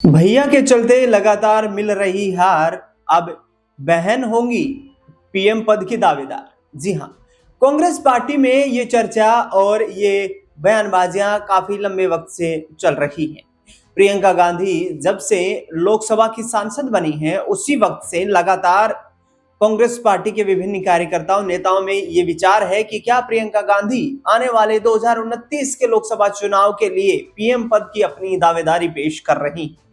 भैया के चलते लगातार मिल रही हार, अब बहन होंगी पीएम पद की दावेदार। जी हां, कांग्रेस पार्टी में ये चर्चा और ये बयानबाजियां काफी लंबे वक्त से चल रही हैं। प्रियंका गांधी जब से लोकसभा की सांसद बनी हैं, उसी वक्त से लगातार कांग्रेस पार्टी के विभिन्न कार्यकर्ताओं नेताओं में ये विचार है कि क्या प्रियंका गांधी आने वाले 2029 के लोकसभा चुनाव के लिए पीएम पद की अपनी दावेदारी पेश कर रही हैं।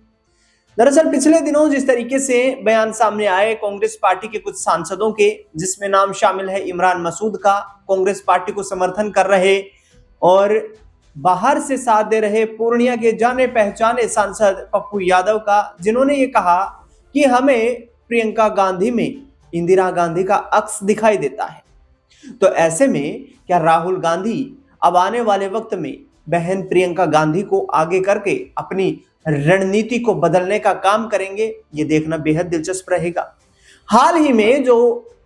दरअसल पिछले दिनों जिस तरीके से बयान सामने आए कांग्रेस पार्टी के कुछ सांसदों के, जिसमें नाम शामिल है इमरान मसूद का, कांग्रेस पार्टी को समर्थन कर रहे और बाहर से साथ दे रहे पूर्णिया के जाने पहचाने सांसद पप्पू यादव का, जिन्होंने ये कहा कि हमें प्रियंका गांधी में इंदिरा गांधी का अक्स दिखाई देता है। तो ऐसे में क्या राहुल गांधी अब आने वाले वक्त में बहन प्रियंका गांधी को आगे करके अपनी रणनीति को बदलने का काम करेंगे? ये देखना बेहद दिलचस्प रहेगा। हाल ही में जो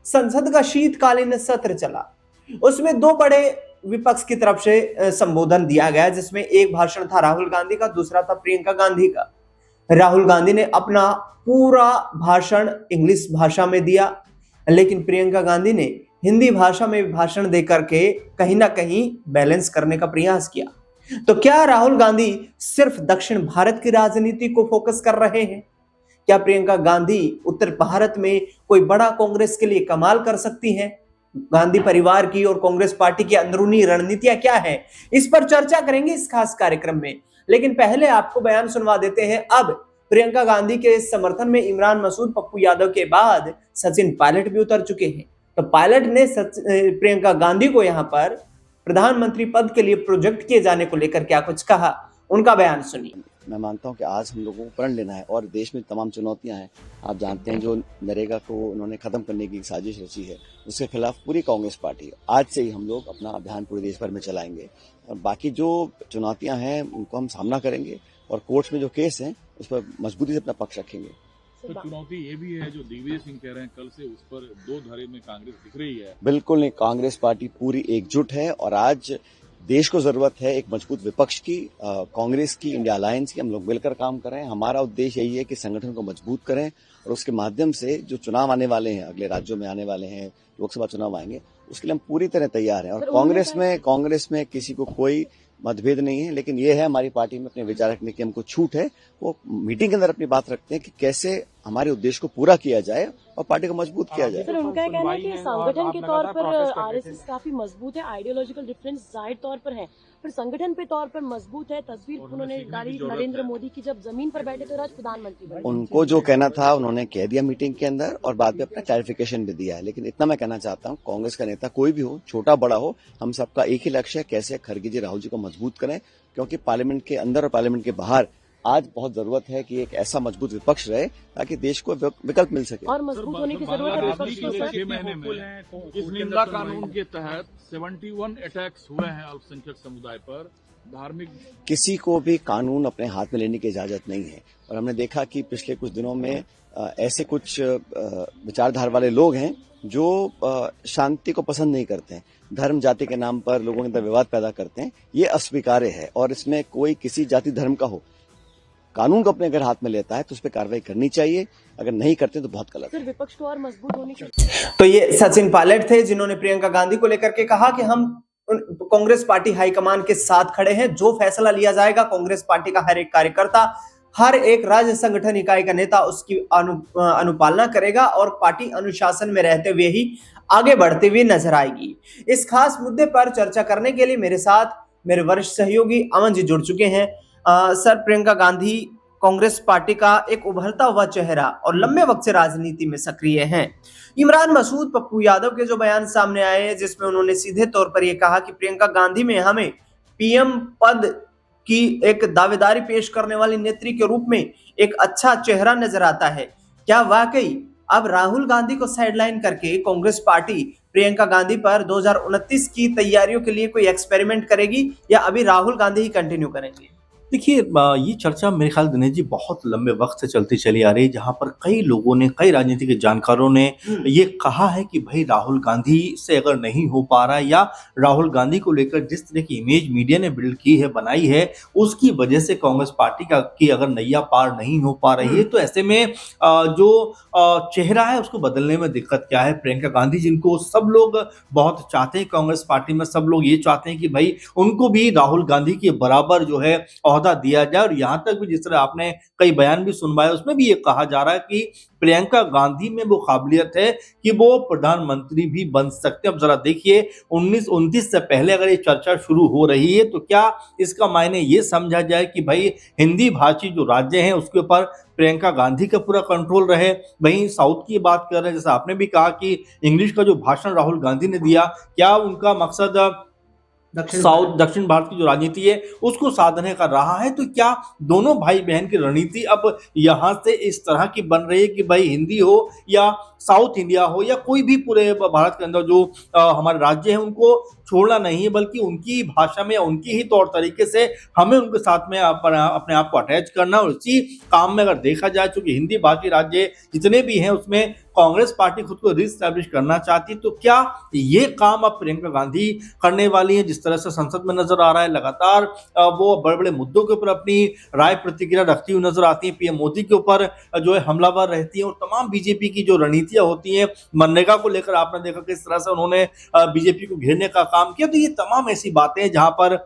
संसद का शीतकालीन सत्र चला, उसमें दो बड़े विपक्ष की तरफ से संबोधन दिया गया, जिसमें एक भाषण था राहुल गांधी का, दूसरा था प्रियंका गांधी का। राहुल गांधी ने अपना पूरा भाषण इंग्लिश भाषा में दिया, लेकिन प्रियंका गांधी ने हिंदी भाषा में भाषण देकर के कहीं ना कहीं बैलेंस करने का प्रयास किया। तो क्या राहुल गांधी सिर्फ दक्षिण भारत की राजनीति को फोकस कर रहे हैं? क्या प्रियंका गांधी उत्तर भारत में कोई बड़ा कांग्रेस के लिए कमाल कर सकती हैं? गांधी परिवार की और कांग्रेस पार्टी की अंदरूनी रणनीतियां क्या है, इस पर चर्चा करेंगे इस खास कार्यक्रम में। लेकिन पहले आपको बयान सुनवा देते हैं। अब प्रियंका गांधी के समर्थन में इमरान मसूद, पप्पू यादव के बाद सचिन पायलट भी उतर चुके हैं। तो पायलट ने प्रियंका गांधी को यहां पर प्रधानमंत्री पद के लिए प्रोजेक्ट किए जाने को लेकर क्या कुछ कहा, उनका बयान सुनिए। मैं मानता हूं कि आज हम लोगों को प्रण लेना है और देश में तमाम चुनौतियां हैं। आप जानते हैं जो नरेगा को उन्होंने खत्म करने की साजिश रची है, उसके खिलाफ पूरी कांग्रेस पार्टी आज से ही हम लोग अपना अभियान पूरे देश भर में चलाएंगे और बाकी जो चुनौतियां हैं उनको हम सामना करेंगे और कोर्ट्स में जो केस हैं उस पर मजबूती से अपना पक्ष रखेंगे। तो चुनौती ये भी है जो दिग्विजय सिंह कह रहे हैं कल से, उस पर दो धारे में कांग्रेस दिख रही है। बिल्कुल नहीं, कांग्रेस पार्टी पूरी एकजुट है और आज देश को जरूरत है एक मजबूत विपक्ष की, कांग्रेस की, इंडिया अलायंस की। हम लोग मिलकर काम करें। हमारा उद्देश्य यही है कि संगठन को मजबूत करें और उसके माध्यम से जो चुनाव आने वाले हैं, अगले राज्यों में आने वाले हैं, लोकसभा चुनाव आएंगे, उसके लिए हम पूरी तरह तैयार हैं। और कांग्रेस में किसी को कोई मतभेद नहीं है, लेकिन ये है हमारी पार्टी में अपने विचार रखने की हमको छूट है। वो मीटिंग के अंदर अपनी बात रखते हैं कि कैसे हमारे उद्देश्य को पूरा किया जाए और पार्टी को मजबूत किया जाए। सर, उनका कहना है कि संगठन के तौर पर आरएसएस काफी मजबूत है, आइडियोलॉजिकल डिफरेंस जाहिर तौर पर है, पर संगठन पे तौर पर मजबूत है। तस्वीर उन्होंने डाली नरेंद्र मोदी की, जब जमीन पर बैठे थे और आज प्रधानमंत्री बने। उनको जो कहना था उन्होंने कह दिया मीटिंग के अंदर और बाद में अपना क्लैरिफिकेशन भी दिया है। लेकिन इतना मैं कहना चाहता हूँ, कांग्रेस का नेता कोई भी हो, छोटा बड़ा हो, हम सबका एक ही लक्ष्य है, कैसे खड़गे जी, राहुल जी को मजबूत करें, क्योंकि पार्लियामेंट के अंदर और पार्लियामेंट के बाहर आज बहुत जरूरत है कि एक ऐसा मजबूत विपक्ष रहे ताकि देश को विकल्प मिल सके। और मजबूत होने की जरूरत है विपक्ष को। 6 महीने में इस निंदा कानून के तहत 71 अटैक्स हुए हैं अल्पसंख्यक समुदाय पर। धार्मिक किसी को भी कानून अपने हाथ में लेने की इजाजत नहीं है और हमने देखा कि पिछले कुछ दिनों में ऐसे कुछ विचारधारा वाले लोग हैं जो शांति को पसंद नहीं करते हैं, धर्म जाति के नाम पर लोगों के अंदर विवाद पैदा करते हैं। ये अस्वीकार्य है और इसमें कोई किसी जाति धर्म का हो, कानून को अपने अगर हाथ में लेता है तो उस पर कार्रवाई करनी चाहिए, अगर नहीं करते तो बहुत गलत है। विपक्ष को और मजबूत होने की। तो ये सचिन पायलट थे जिन्होंने प्रियंका गांधी को लेकर के कहा कि हम कांग्रेस पार्टी हाईकमान के साथ खड़े हैं, जो फैसला लिया जाएगा कांग्रेस पार्टी का हर एक कार्यकर्ता, हर एक राज्य संगठन इकाई का नेता उसकी अनुपालना करेगा और पार्टी अनुशासन में रहते हुए ही आगे बढ़ते हुए नजर आएगी। इस खास मुद्दे पर चर्चा करने के लिए मेरे साथ मेरे वरिष्ठ सहयोगी अमन जी जुड़ चुके हैं। सर, प्रियंका गांधी कांग्रेस पार्टी का एक उभरता हुआ चेहरा और लंबे वक्त से राजनीति में सक्रिय हैं। इमरान मसूद, पप्पू यादव के जो बयान सामने आए, जिसमें उन्होंने सीधे तौर पर यह कहा कि प्रियंका गांधी में हमें पीएम पद की एक दावेदारी पेश करने वाली नेत्री के रूप में एक अच्छा चेहरा नजर आता है। क्या वाकई अब राहुल गांधी को साइडलाइन करके कांग्रेस पार्टी प्रियंका गांधी पर 2029 की तैयारियों के लिए कोई एक्सपेरिमेंट करेगी या अभी राहुल गांधी ही कंटिन्यू करेंगे? देखिए ये चर्चा मेरे ख्याल दिनेश जी बहुत लंबे वक्त से चलती चली आ रही है, जहां पर कई लोगों ने, कई राजनीतिक जानकारों ने ये कहा है कि भाई राहुल गांधी से अगर नहीं हो पा रहा है, या राहुल गांधी को लेकर जिस तरह की इमेज मीडिया ने बिल्ड की है, बनाई है, उसकी वजह से कांग्रेस पार्टी की अगर नैया पार नहीं हो पा रही है, तो ऐसे में जो चेहरा है उसको बदलने में दिक्कत क्या है। प्रियंका गांधी जिनको सब लोग बहुत चाहते हैं कांग्रेस पार्टी में, सब लोग ये चाहते हैं कि भाई उनको भी राहुल गांधी के बराबर जो है ओहदा दिया जाए, और यहां तक भी जिस तरह आपने कई बयान भी सुनवाए उसमें भी ये कहा जा रहा है कि प्रियंका गांधी में वो काबिलियत है कि वो प्रधानमंत्री भी बन सकते हैं। अब जरा देखिए 1929 से पहले अगर ये चर्चा शुरू हो रही है तो क्या इसका मायने ये समझा जाए कि भाई हिंदी भाषी जो राज्य हैं उसके ऊपर प्रियंका गांधी का पूरा कंट्रोल रहे। वहीं साउथ की बात कर रहे हैं, जैसे आपने भी कहा कि इंग्लिश का जो भाषण राहुल गांधी ने दिया, क्या उनका मकसद दक्षिण भारत की जो राजनीति है उसको साधने का रहा है? तो क्या दोनों भाई बहन की रणनीति अब यहां से इस तरह की बन रही है कि भाई हिंदी हो या साउथ इंडिया हो या कोई भी पूरे भारत के अंदर जो हमारे राज्य हैं उनको छोड़ना नहीं है, बल्कि उनकी भाषा में या उनकी ही तौर तरीके से हमें उनके साथ में अपने आप को अटैच करना, और इसी काम में अगर देखा जाए चूंकि हिंदी भाषी राज्य जितने भी हैं उसमें कांग्रेस पार्टी खुद को रिस्टैब्लिश करना चाहती, तो क्या ये काम अब प्रियंका गांधी करने वाली है? जिस तरह से संसद में नजर आ रहा है लगातार वो बड़े बड़े मुद्दों के ऊपर अपनी राय प्रतिक्रिया रखती हुई नजर आती है, पीएम मोदी के ऊपर जो है हमलावर रहती है, और तमाम बीजेपी की जो रणनीतियां होती हैं, मनरेगा को लेकर आपने देखा किस तरह से उन्होंने बीजेपी को घेरने का काम किया। तो ये तमाम ऐसी बातें हैं जहां पर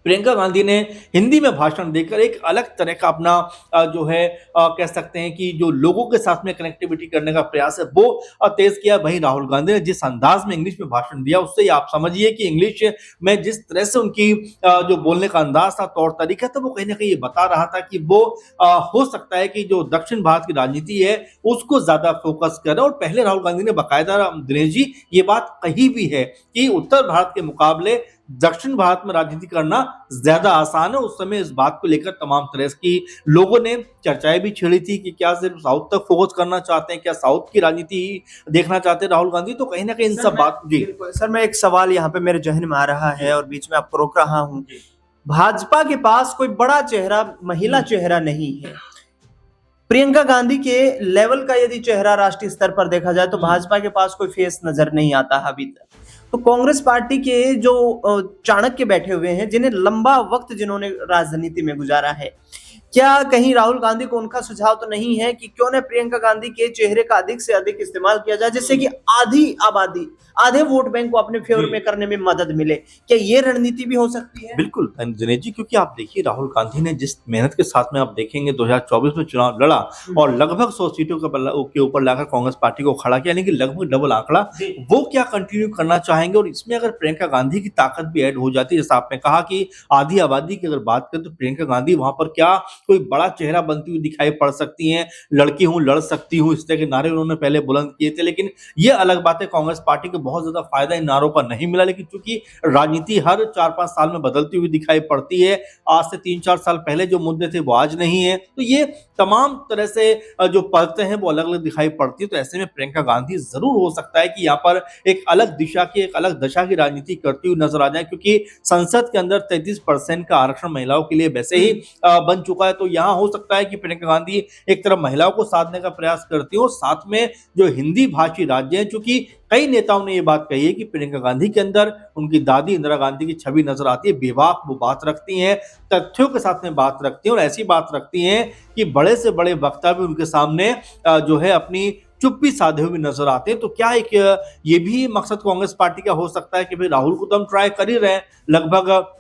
प्रियंका गांधी ने हिंदी में भाषण देकर एक अलग तरह का अपना जो है कह सकते हैं कि जो लोगों के साथ में कनेक्टिविटी करने का प्रयास है वो तेज किया। वहीं राहुल गांधी ने जिस अंदाज में इंग्लिश में भाषण दिया उससे आप समझिए कि इंग्लिश में जिस तरह से उनकी जो बोलने का अंदाज था, तौर तरीका था, वो कहीं ना कहीं ये बता रहा था कि वो हो सकता है कि जो दक्षिण भारत की राजनीति है उसको ज्यादा फोकस करे। और पहले राहुल गांधी ने बाकायदा दिनेश जी ये बात कही भी है कि उत्तर भारत के मुकाबले दक्षिण भारत में राजनीति करना ज्यादा आसान है। उस समय इस बात को लेकर तमाम तरह की लोगों ने चर्चाएं भी छेड़ी थी कि क्या सिर्फ साउथ तक फोकस करना चाहते हैं, क्या साउथ की राजनीति ही देखना चाहते हैं राहुल गांधी? तो कहीं ना कहीं इन सब बात जी सर, मैं एक सवाल यहाँ पे मेरे जहन में आ रहा है और बीच में आपको रोक रहा हूँ। भाजपा के पास कोई बड़ा चेहरा, महिला चेहरा नहीं है। प्रियंका गांधी के लेवल का यदि चेहरा राष्ट्रीय स्तर पर देखा जाए तो भाजपा के पास कोई फेस नजर नहीं आता अभी तक। तो कांग्रेस पार्टी के जो चाणक्य बैठे हुए हैं, जिन्हें लंबा वक्त जिन्होंने राजनीति में गुजारा है, क्या कहीं राहुल गांधी को उनका सुझाव तो नहीं है कि क्यों न प्रियंका गांधी के चेहरे का अधिक से अधिक इस्तेमाल किया जाए, जिससे कि आधी आबादी, आधे वोट बैंक को अपने फेवर में करने में मदद मिले? क्या ये रणनीति भी हो सकती है? बिल्कुल दिनेश जी, क्योंकि आप देखिए राहुल गांधी ने जिस मेहनत के साथ में आप देखेंगे 2024 में चुनाव लड़ा और लगभग 100 सीटों के ऊपर लाकर कांग्रेस पार्टी को खड़ा किया, यानी कि लगभग डबल आंकड़ा। वो क्या कंटिन्यू करना चाहेंगे? और इसमें अगर प्रियंका गांधी की ताकत भी ऐड हो जाती है, जैसा आपने कहा कि आधी आबादी की अगर बात करें तो प्रियंका गांधी वहां पर क्या कोई बड़ा चेहरा बनती हुई दिखाई पड़ सकती हैं। लड़की हूं, लड़ सकती हूं, इस तरह के नारे उन्होंने पहले बुलंद किए थे, लेकिन ये अलग बात है, कांग्रेस पार्टी को बहुत ज्यादा फायदा इन नारों का नहीं मिला। लेकिन चूंकि राजनीति हर 4-5 साल में बदलती हुई दिखाई पड़ती है, आज से 3-4 साल पहले जो मुद्दे थे वो आज नहीं है, तो ये तमाम तरह से जो पलते हैं वो अलग अलग दिखाई पड़ती है। तो ऐसे में प्रियंका गांधी जरूर हो सकता है कि यहाँ पर एक अलग दिशा की, एक अलग दशा की राजनीति करती हुई नजर आ जाए, क्योंकि संसद के अंदर 33% का आरक्षण महिलाओं के लिए वैसे ही बन चुका है। तो यहाँ हो सकता है कि प्रियंका गांधी एक तरफ महिलाओं को साधने का प्रयास करती है और साथ में जो हिंदी भाषी राज्य है, चूंकि कई नेताओं ने यह बात कही है कि प्रियंका गांधी के अंदर उनकी दादी इंदिरा गांधी की छवि नजर आती है, बेबाक वो बात रखती हैं, तथ्यों के साथ में बात रखती हैं और ऐसी बात रखती हैं कि बड़े से बड़े वक्ता भी उनके सामने जो है अपनी चुप्पी साधे हुए नजर आते हैं। तो क्या एक ये भी मकसद कांग्रेस पार्टी का हो सकता है कि भाई राहुल को तो हम ट्राई कर ही रहे हैं, लगभग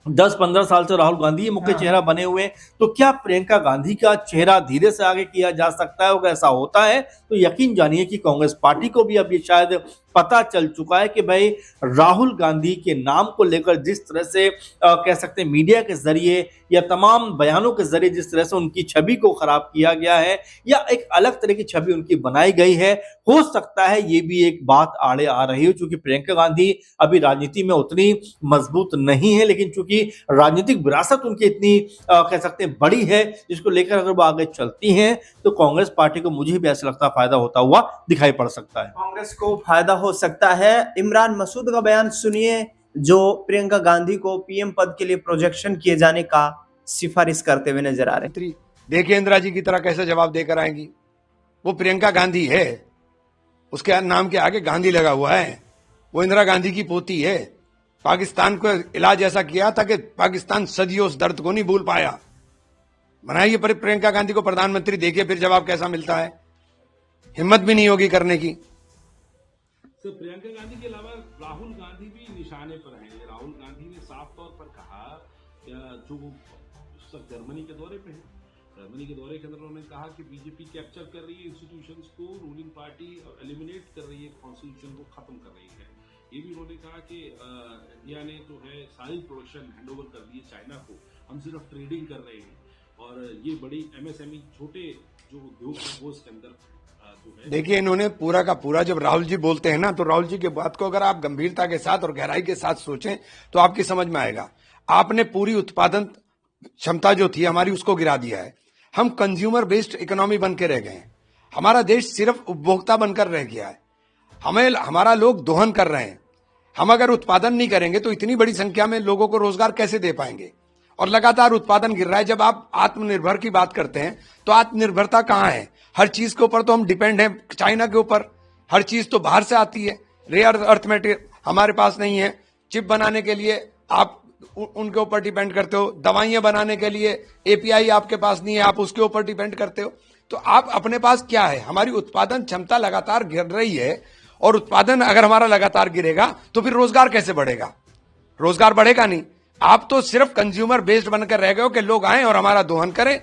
10-15 साल से राहुल गांधी मुख्य चेहरा बने हुए, तो क्या प्रियंका गांधी का चेहरा धीरे से आगे किया जा सकता है? अगर ऐसा होता है तो यकीन जानिए कि कांग्रेस पार्टी को भी अब ये शायद पता चल चुका है कि भाई राहुल गांधी के नाम को लेकर जिस तरह से कह सकते हैं मीडिया के जरिए या तमाम बयानों के जरिए जिस तरह से उनकी छवि को खराब किया गया है या एक अलग तरह की छवि उनकी बनाई गई है, हो सकता है ये भी एक बात आड़े आ रही हो। चूंकि प्रियंका गांधी अभी राजनीति में उतनी मजबूत नहीं है, लेकिन चूंकि राजनीतिक विरासत उनकी इतनी कह सकते हैं बड़ी है, जिसको लेकर अगर वो आगे चलती हैं तो कांग्रेस पार्टी को मुझे भी ऐसा लगता है फायदा होता हुआ दिखाई पड़ सकता है। कांग्रेस को फायदा हो सकता है। इमरान मसूद का बयान सुनिए, जो प्रियंका गांधी को पीएम पद के लिए प्रोजेक्शन किए जाने का सिफारिश करते हुए नजर आ रहे हैं। मंत्री देखिए इंदिरा जी की तरह कैसे जवाब देकर आएंगी। वो प्रियंका गांधी है, उसके नाम के आगे गांधी लगा हुआ है। वो इंदिरा गांधी की पोती है। पाकिस्तान को इलाज ऐसा किया था कि पाकिस्तान सदियों उस दर्द को नहीं भूल पाया। बनाइए प्रियंका गांधी को प्रधानमंत्री, देखिए फिर जवाब कैसा मिलता है। हिम्मत भी नहीं होगी करने की। सर, प्रियंका गांधी के अलावा राहुल गांधी भी निशाने पर हैं। राहुल गांधी ने साफ तौर पर कहा, जो सब जर्मनी के दौरे पे हैं, जर्मनी के दौरे के अंदर उन्होंने कहा कि बीजेपी कैप्चर कर रही है इंस्टीट्यूशंस को, रूलिंग पार्टी एलिमिनेट कर रही है, कॉन्स्टिट्यूशन को खत्म कर रही है। ये भी उन्होंने कहा कि इंडिया ने तो है सारी प्रोडक्शन हैंडओवर कर दी है चाइना को, हम सिर्फ ट्रेडिंग कर रहे हैं। और ये बड़ी एमएसएमई छोटे जो उद्योग हैं वो इसके अंदर जो है। देखिए इन्होंने पूरा का पूरा, जब राहुल जी बोलते हैं ना, तो राहुल जी की बात को अगर आप गंभीरता के साथ और गहराई के साथ सोचें तो आपकी समझ में आएगा। आपने पूरी उत्पादन क्षमता जो थी हमारी उसको गिरा दिया है। हम कंज्यूमर बेस्ड इकोनॉमी बन के रह गए हैं। हमारा देश सिर्फ उपभोक्ता बनकर रह गया है। हमारा लोग दोहन कर रहे हैं। हम अगर उत्पादन नहीं करेंगे तो इतनी बड़ी संख्या में लोगों को रोजगार कैसे दे पाएंगे। और लगातार उत्पादन गिर रहा है। जब आप आत्मनिर्भर की बात करते हैं तो आत्मनिर्भरता कहाँ है? हर चीज के ऊपर तो हम डिपेंड हैं चाइना के ऊपर। हर चीज तो बाहर से आती है। रेयर अर्थ मेटेरियल हमारे पास नहीं है। चिप बनाने के लिए आप उनके ऊपर डिपेंड करते हो। दवाइयां बनाने के लिए एपीआई आपके पास नहीं है, आप उसके ऊपर डिपेंड करते हो। तो आप अपने पास क्या है? हमारी उत्पादन क्षमता लगातार गिर रही है। और उत्पादन अगर हमारा लगातार गिरेगा तो फिर रोजगार कैसे बढ़ेगा? रोजगार बढ़ेगा नहीं। आप तो सिर्फ कंज्यूमर बेस्ड बनकर रह गए हो कि लोग आए और हमारा दोहन करें